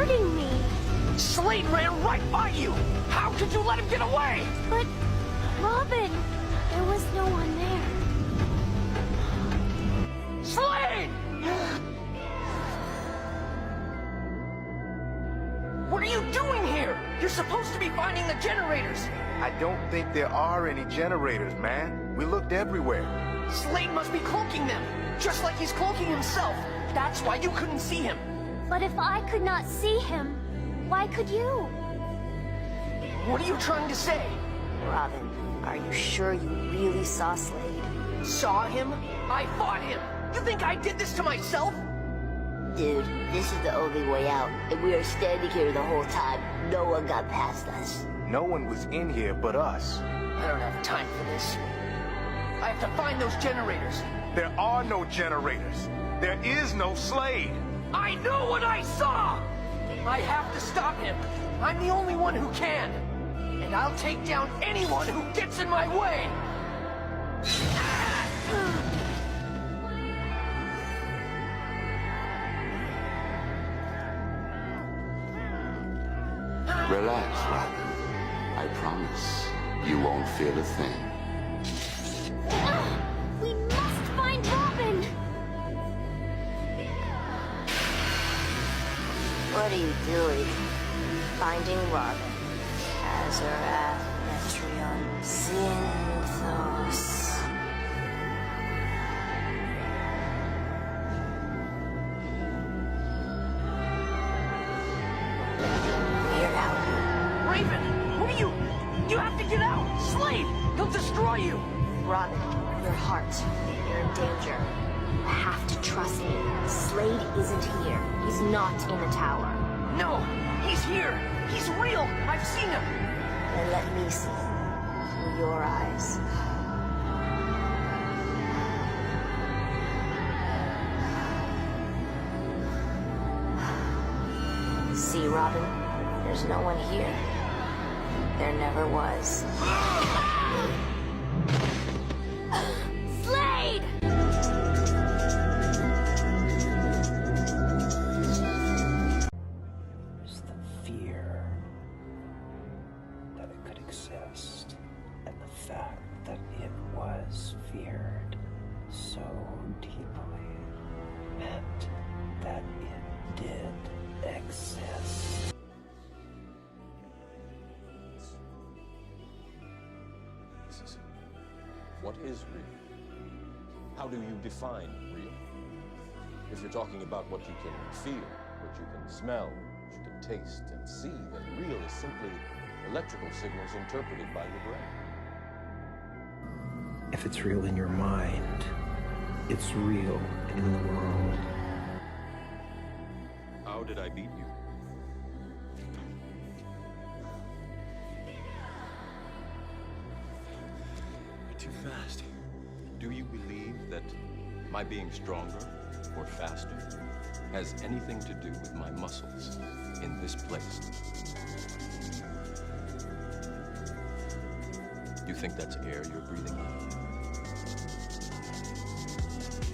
hurting me. Slade ran right by you! How could you let him get away? But, Robin, there was no one there. Slade! What are you doing here? You're supposed to be finding the generators! I don't think there are any generators, man. We looked everywhere. Slade must be cloaking them, just like he's cloaking himself. That's why you couldn't see him. But if I could not see him, why could you? What are you trying to say? Robin, are you sure you really saw Slade? Saw him? I fought him! You think I did this to myself? Dude, this is the only way out, and we are standing here the whole time. No one got past us. No one was in here but us. I don't have time for this. I have to find those generators. There are no generators. There is no Slade. I know what I saw! I have to stop him. I'm the only one who can. And I'll take down anyone who gets in my way! Relax, Robin. I promise you won't feel a thing. We must find Robin! What are you doing? Finding Robin. Azarath, Metrion, Zinthos. We're out. Raven, what are you? You have to get out! Slade! He'll destroy you! Robin, your heart. You're in danger. You have to trust me. Slade isn't here. He's not in the tower. No! He's here! He's real! I've seen him! Then let me see him through your eyes. See, Robin? There's no one here. There never was. Slade! It's the fear that it could exist, and the fact that it was feared so deeply meant that it did exist. What is real? How do you define real? If you're talking about what you can feel, what you can smell, what you can taste and see, then real is simply electrical signals interpreted by your brain. If it's real in your mind, it's real in the world. How did I beat you? Too fast. Do you believe that my being stronger or faster has anything to do with my muscles in this place? You think that's air you're breathing in?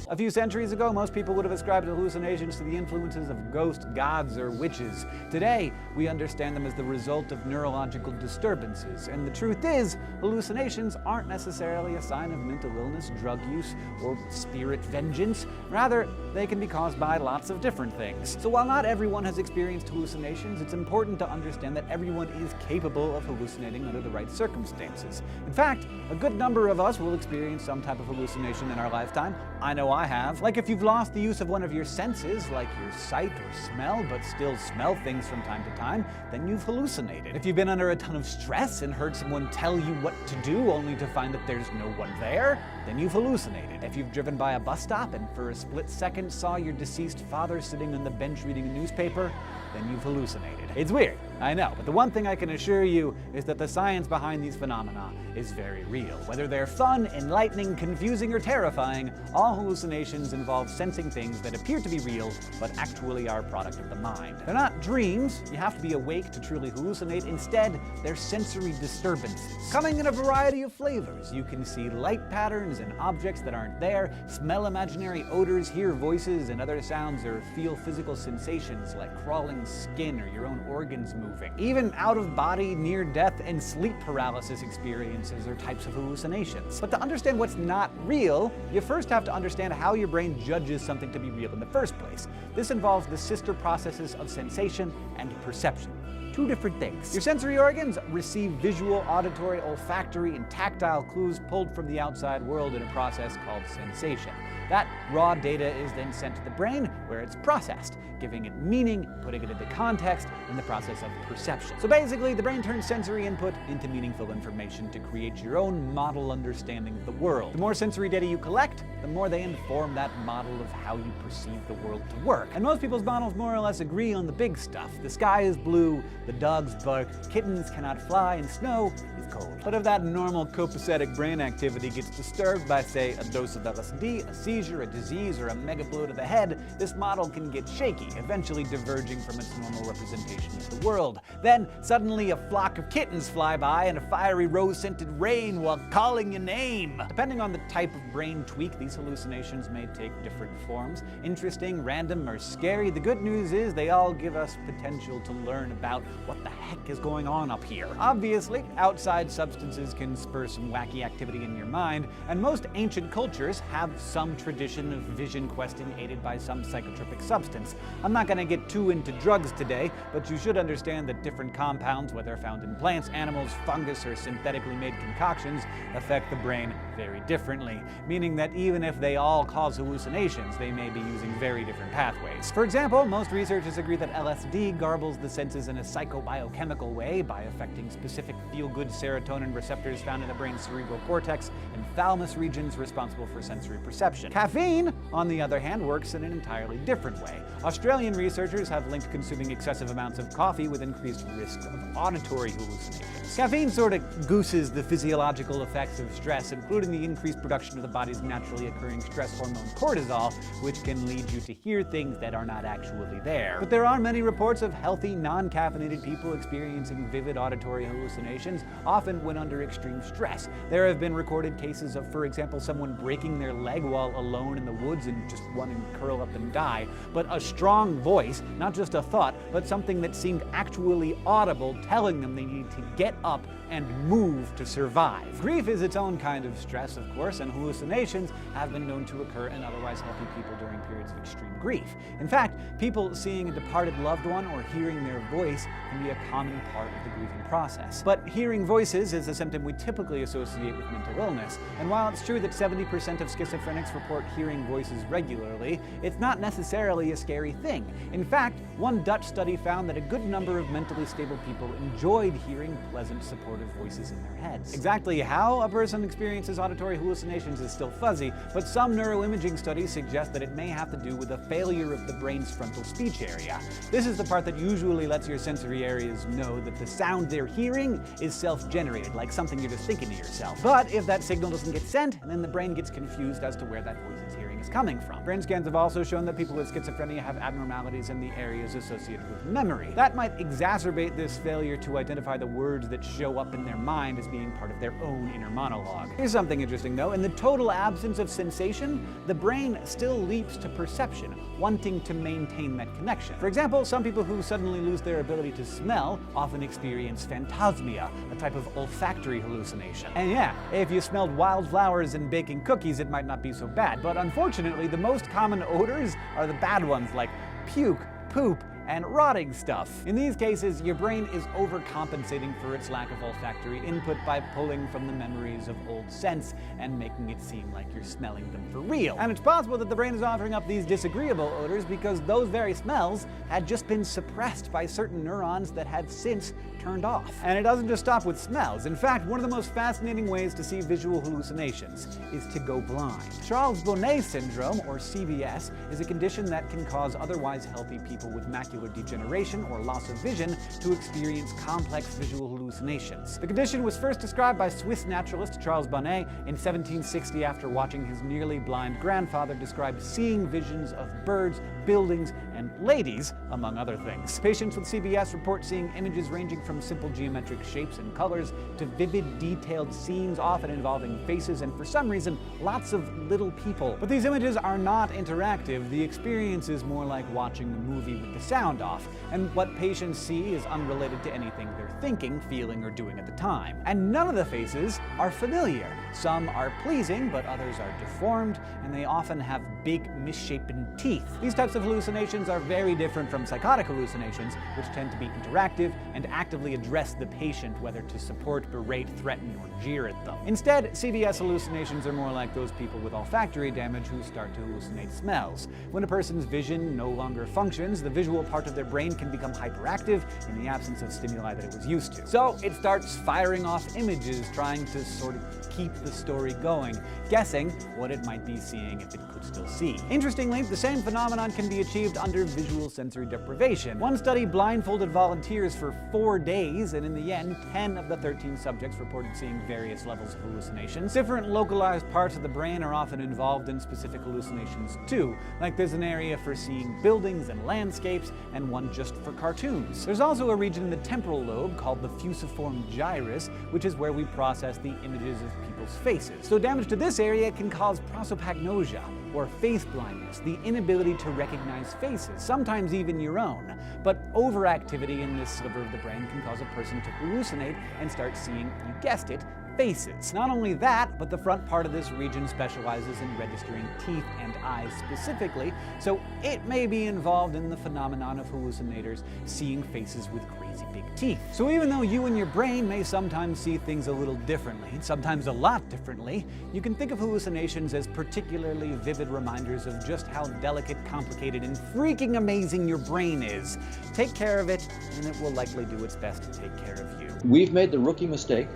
A few centuries ago, most people would have ascribed hallucinations to the influences of ghosts, gods, or witches. Today, we understand them as the result of neurological disturbances. And the truth is, hallucinations aren't necessarily a sign of mental illness, drug use, or spirit vengeance. Rather, they can be caused by lots of different things. So while not everyone has experienced hallucinations, it's important to understand that everyone is capable of hallucinating under the right circumstances. In fact, a good number of us will experience some type of hallucination in our lifetime. I know I have. Like if you've lost the use of one of your senses, like your sight or smell, but still smell things from time to time, then you've hallucinated. If you've been under a ton of stress and heard someone tell you what to do only to find that there's no one there, then you've hallucinated. If you've driven by a bus stop and for a split second saw your deceased father sitting on the bench reading a newspaper, then you've hallucinated. It's weird, I know, but the one thing I can assure you is that the science behind these phenomena is very real. Whether they're fun, enlightening, confusing, or terrifying, all hallucinations hallucinations involve sensing things that appear to be real, but actually are a product of the mind. They're not dreams. You have to be awake to truly hallucinate. Instead, they're sensory disturbances. Coming in a variety of flavors. You can see light patterns and objects that aren't there, smell imaginary odors, hear voices and other sounds, or feel physical sensations like crawling skin or your own organs moving. Even out-of-body, near-death, and sleep paralysis experiences are types of hallucinations. But to understand what's not real, you first have to understand how your brain judges something to be real in the first place. This involves the sister processes of sensation and perception. Two different things. Your sensory organs receive visual, auditory, olfactory, and tactile clues pulled from the outside world in a process called sensation. That raw data is then sent to the brain, where it's processed, giving it meaning, putting it into context, in the process of perception. So basically, the brain turns sensory input into meaningful information to create your own model understanding of the world. The more sensory data you collect, the more they inform that model of how you perceive the world to work. And most people's models more or less agree on the big stuff. The sky is blue, the dogs bark, kittens cannot fly, and snow is cold. But if that normal copacetic brain activity gets disturbed by, say, a dose of LSD, a seizure, a disease, or a mega blow to the head, this model can get shaky, eventually diverging from its normal representation of the world. Then, suddenly a flock of kittens fly by and a fiery rose-scented rain while calling your name. Depending on the type of brain tweak, these hallucinations may take different forms. Interesting, random, or scary. The good news is they all give us potential to learn about what the heck is going on up here. Obviously, outside substances can spur some wacky activity in your mind, and most ancient cultures have some tradition of vision questing aided by some psychotropic substance. I'm not going to get too into drugs today, but you should understand that different compounds, whether found in plants, animals, fungus, or synthetically made concoctions, affect the brain very differently, meaning that even if they all cause hallucinations, they may be using very different pathways. For example, most researchers agree that LSD garbles the senses in a psychobiochemical way by affecting specific feel-good serotonin receptors found in the brain's cerebral cortex and thalamus regions responsible for sensory perception. Caffeine, on the other hand, works in an entirely different way. Australian researchers have linked consuming excessive amounts of coffee with increased risk of auditory hallucinations. Caffeine sort of gooses the physiological effects of stress, including the increased production of the body's naturally occurring stress hormone cortisol, which can lead you to hear things that are not actually there. But there are many reports of healthy, non-caffeinated people experiencing vivid auditory hallucinations, often when under extreme stress. There have been recorded cases of, for example, someone breaking their leg while alone in the woods and just wanting to curl up and die, but a strong voice, not just a thought, but something that seemed actually audible, telling them they needed to get up and move to survive. Grief is its own kind of stress, of course, and hallucinations have been known to occur in otherwise healthy people during periods of extreme grief. In fact, people seeing a departed loved one or hearing their voice can be a common part of the grieving process. But hearing voices is a symptom we typically associate with mental illness, and while it's true that 70% of schizophrenics report hearing voices regularly, it's not necessarily a scary thing. In fact, one Dutch study found that a good number of mentally stable people enjoyed hearing pleasant, supportive voices in their heads. Exactly how a person experiences auditory hallucinations is still fuzzy, but some neuroimaging studies suggest that it may have to do with a failure of the brain's frontal speech area. This is the part that usually lets your sensory areas know that the sound they're hearing is self-generated, like something you're just thinking to yourself. But if that signal doesn't get sent, then the brain gets confused as to where that voice it's hearing is coming from. Brain scans have also shown that people with schizophrenia have abnormalities in the areas associated with memory. That might exacerbate this failure to identify the words that show up in their mind as being part of their own inner monologue. Here's something interesting though. In the total absence of sensation, the brain still leaps to perception, wanting to maintain that connection. For example, some people who suddenly lose their ability to smell often experience PHANTOSMIA, a type of olfactory hallucination. And yeah, if you smelled wildflowers and baking cookies, it might not be so bad. But unfortunately, the most common odors are the bad ones, like puke, poop, and rotting stuff. In these cases, your brain is overcompensating for its lack of olfactory input by pulling from the memories of old scents and making it seem like you're smelling them for real. And it's possible that the brain is offering up these disagreeable odors because those very smells had just been suppressed by certain neurons that have since turned off. And it doesn't just stop with smells. In fact, one of the most fascinating ways to see visual hallucinations is to go blind. Charles Bonnet syndrome, or CBS, is a condition that can cause otherwise healthy people with macular macular degeneration or loss of vision to experience complex visual hallucinations. The condition was first described by Swiss naturalist Charles Bonnet in 1760 after watching his nearly blind grandfather describe seeing visions of birds, buildings, and ladies, among other things. Patients with CBS report seeing images ranging from simple geometric shapes and colors to vivid, detailed scenes, often involving faces and, for some reason, lots of little people. But these images are not interactive. The experience is more like watching a movie with the sound off, and what patients see is unrelated to anything they're thinking, feeling, or doing at the time. And none of the faces are familiar. Some are pleasing, but others are deformed, and they often have big, misshapen teeth. These types of hallucinations are very different from psychotic hallucinations, which tend to be interactive and actively address the patient, whether to support, berate, threaten, or jeer at them. Instead, CBS hallucinations are more like those people with olfactory damage who start to hallucinate smells. When a person's vision no longer functions, the visual part of their brain can become hyperactive in the absence of stimuli that it was used to. So it starts firing off images, trying to sort of keep the story going, guessing what it might be seeing if it could still see. Interestingly, the same phenomenon can be achieved under visual sensory deprivation. One study blindfolded volunteers for 4 days, and in the end, 10 of the 13 subjects reported seeing various levels of hallucinations. Different localized parts of the brain are often involved in specific hallucinations too, like there's an area for seeing buildings and landscapes, and one just for cartoons. There's also a region in the temporal lobe called the fusiform gyrus, which is where we process the images of people's faces. So damage to this area can cause prosopagnosia, or face blindness, the inability to recognize faces, sometimes even your own. But overactivity in this sliver of the brain can cause a person to hallucinate and start seeing, you guessed it, faces. Not only that, but the front part of this region specializes in registering teeth and eyes specifically, so it may be involved in the phenomenon of hallucinators seeing faces with crazy big teeth. So even though you and your brain may sometimes see things a little differently, sometimes a lot differently, you can think of hallucinations as particularly vivid reminders of just how delicate, complicated, and freaking amazing your brain is. Take care of it, and it will likely do its best to take care of you. We've made the rookie mistake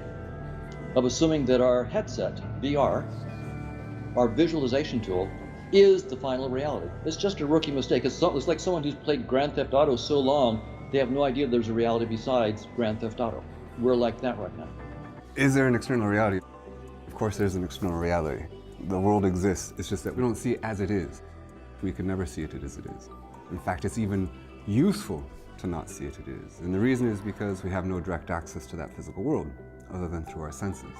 of assuming that our headset, VR, our visualization tool, is the final reality. It's just a rookie mistake. It's like someone who's played Grand Theft Auto so long, they have no idea there's a reality besides Grand Theft Auto. We're like that right now. Is there an external reality? Of course there's an external reality. The world exists. It's just that we don't see it as it is. We can never see it as it is. In fact, it's even useful to not see it as it is. And the reason is because we have no direct access to that physical world, other than through our senses.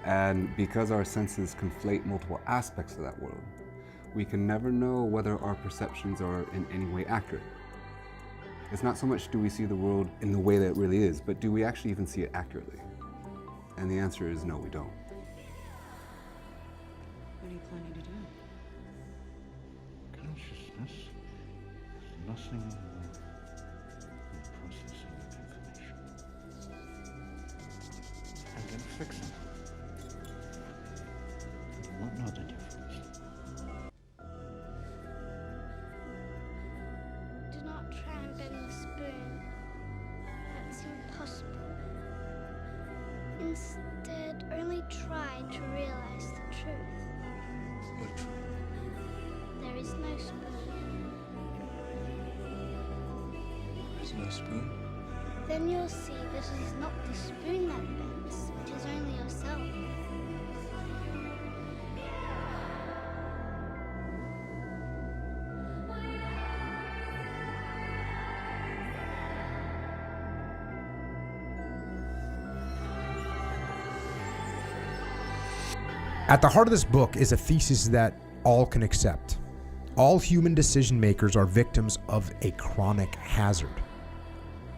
And because our senses conflate multiple aspects of that world, we can never know whether our perceptions are in any way accurate. It's not so much do we see the world in the way that it really is, but do we actually even see it accurately? And the answer is no, we don't. What are you planning to do? Consciousness is nothing more than processing information and then fixing it. You won't know the difference. Do not try and bend the spoon. That's impossible. Instead, only try to realize the truth. What truth? There is no spoon. There is no spoon? Then you'll see that it is not the spoon that bends, it is only yourself. At the heart of this book is a thesis that all can accept. All human decision makers are victims of a chronic hazard.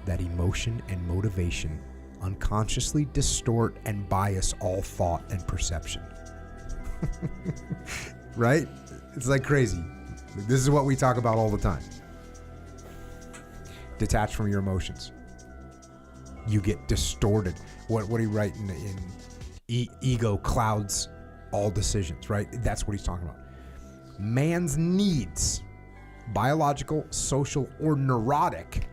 That emotion and motivation unconsciously distort and bias all thought and perception. Right? It's like crazy. This is what we talk about all the time. Detached from your emotions. You get distorted. What do you write in ego clouds all decisions, right? That's what he's talking about. Man's needs, biological, social, or neurotic,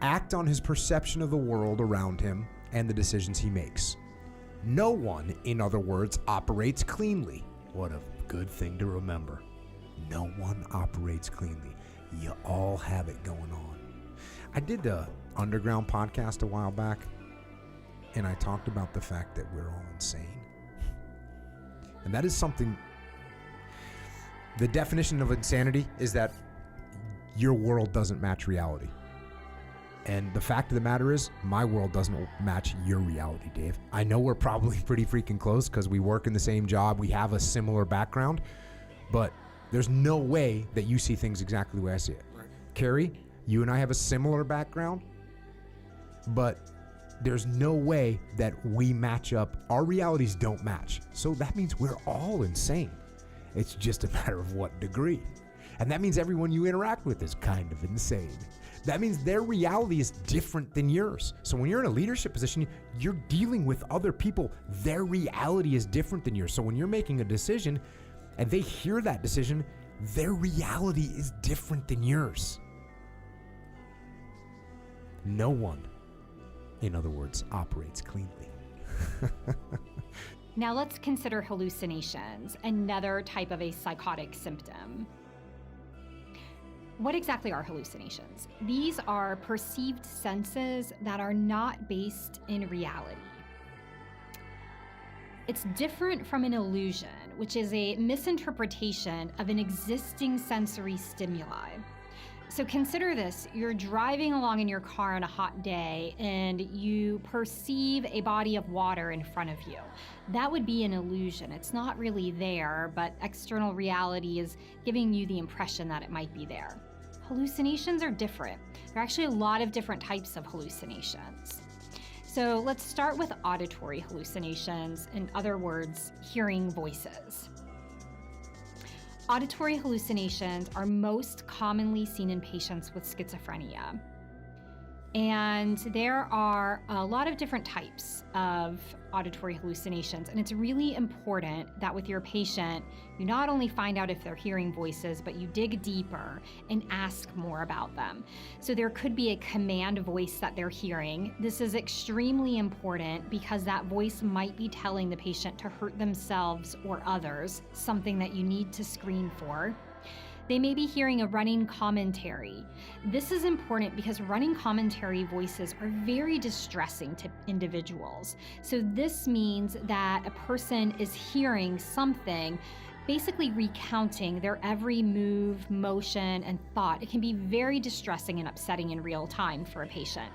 act on his perception of the world around him and the decisions he makes. No one, in other words, operates cleanly. What a good thing to remember. No one operates cleanly. You all have it going on. I did the Underground podcast a while back, and I talked about the fact that we're all insane. And that is something, the definition of insanity is that your world doesn't match reality. And the fact of the matter is, my world doesn't match your reality, Dave. I know we're probably pretty freaking close because we work in the same job, we have a similar background, but there's no way that you see things exactly the way I see it. Right. Carrie, you and I have a similar background, but there's no way that we match up. Our realities don't match. So that means we're all insane. It's just a matter of what degree. And that means everyone you interact with is kind of insane. That means their reality is different than yours. So when you're in a leadership position, you're dealing with other people. Their reality is different than yours. So when you're making a decision and they hear that decision, their reality is different than yours. No one, in other words, operates cleanly. Now let's consider hallucinations, another type of a psychotic symptom. What exactly are hallucinations? These are perceived senses that are not based in reality. It's different from an illusion, which is a misinterpretation of an existing sensory stimuli. So consider this, you're driving along in your car on a hot day and you perceive a body of water in front of you. That would be an illusion. It's not really there, but external reality is giving you the impression that it might be there. Hallucinations are different. There are actually a lot of different types of hallucinations. So let's start with auditory hallucinations, in other words, hearing voices. Auditory hallucinations are most commonly seen in patients with schizophrenia. And there are a lot of different types of auditory hallucinations, and it's really important that with your patient, you not only find out if they're hearing voices, but you dig deeper and ask more about them. So there could be a command voice that they're hearing. This is extremely important because that voice might be telling the patient to hurt themselves or others, something that you need to screen for. They may be hearing a running commentary. This is important because running commentary voices are very distressing to individuals. So this means that a person is hearing something, basically recounting their every move, motion, and thought. It can be very distressing and upsetting in real time for a patient.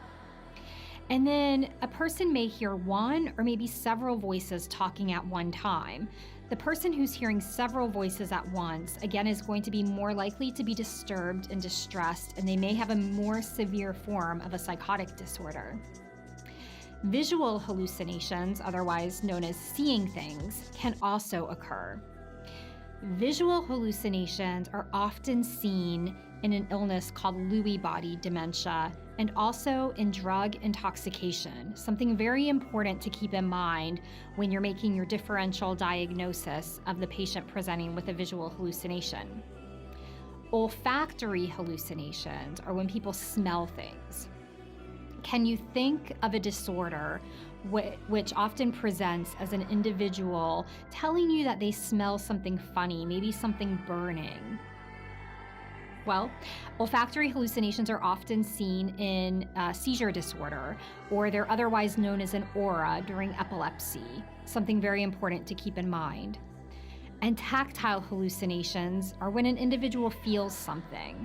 And then a person may hear one or maybe several voices talking at one time. The person who's hearing several voices at once, again, is going to be more likely to be disturbed and distressed, and they may have a more severe form of a psychotic disorder. Visual hallucinations, otherwise known as seeing things, can also occur. Visual hallucinations are often seen in an illness called Lewy body dementia and also in drug intoxication, something very important to keep in mind when you're making your differential diagnosis of the patient presenting with a visual hallucination. Olfactory hallucinations are when people smell things. Can you think of a disorder which often presents as an individual telling you that they smell something funny, maybe something burning? Well, olfactory hallucinations are often seen in seizure disorder, or they're otherwise known as an aura during epilepsy, something very important to keep in mind. And tactile hallucinations are when an individual feels something.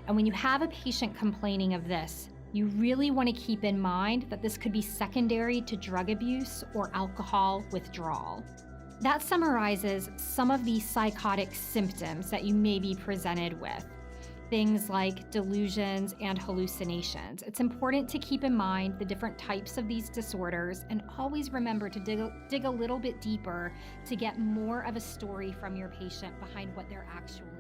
And when you have a patient complaining of this, you really want to keep in mind that this could be secondary to drug abuse or alcohol withdrawal. That summarizes some of the psychotic symptoms that you may be presented with. Things like delusions and hallucinations. It's important to keep in mind the different types of these disorders and always remember to dig a little bit deeper to get more of a story from your patient behind what they're actually